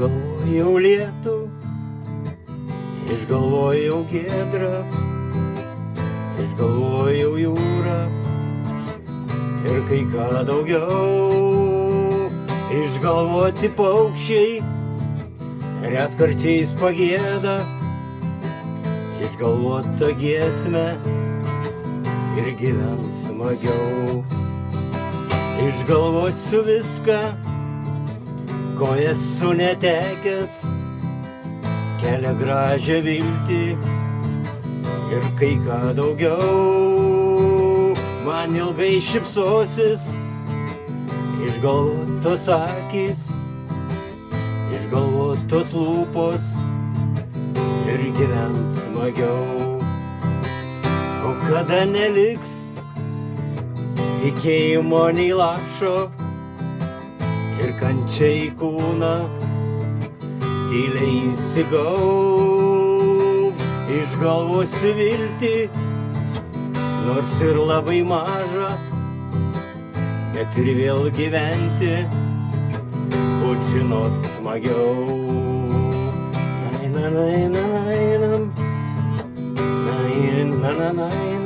Išgalvojau lietų, išgalvojau giedrą, išgalvojau jūrą ir kai ką daugiau. Išgalvoti paukščiai retkarčiais pagieda, išgalvotą giesmę ir gyvent smagiau. Išgalvosiu viską, ko esu netekęs, kelia gražią viltį ir kai ką daugiau. Man ilgai šypsosis išgalvotos akys, išgalvotos lūpos ir gyvent smagiau. O kada neliks tikėjimo nei lašo ir kančia į kūną tyliai įsigaus, išgalvosiu viltį, nors ir labai maža, bet ir vėl gyventi, būt žinot smagiau. Na na na na na na na na na na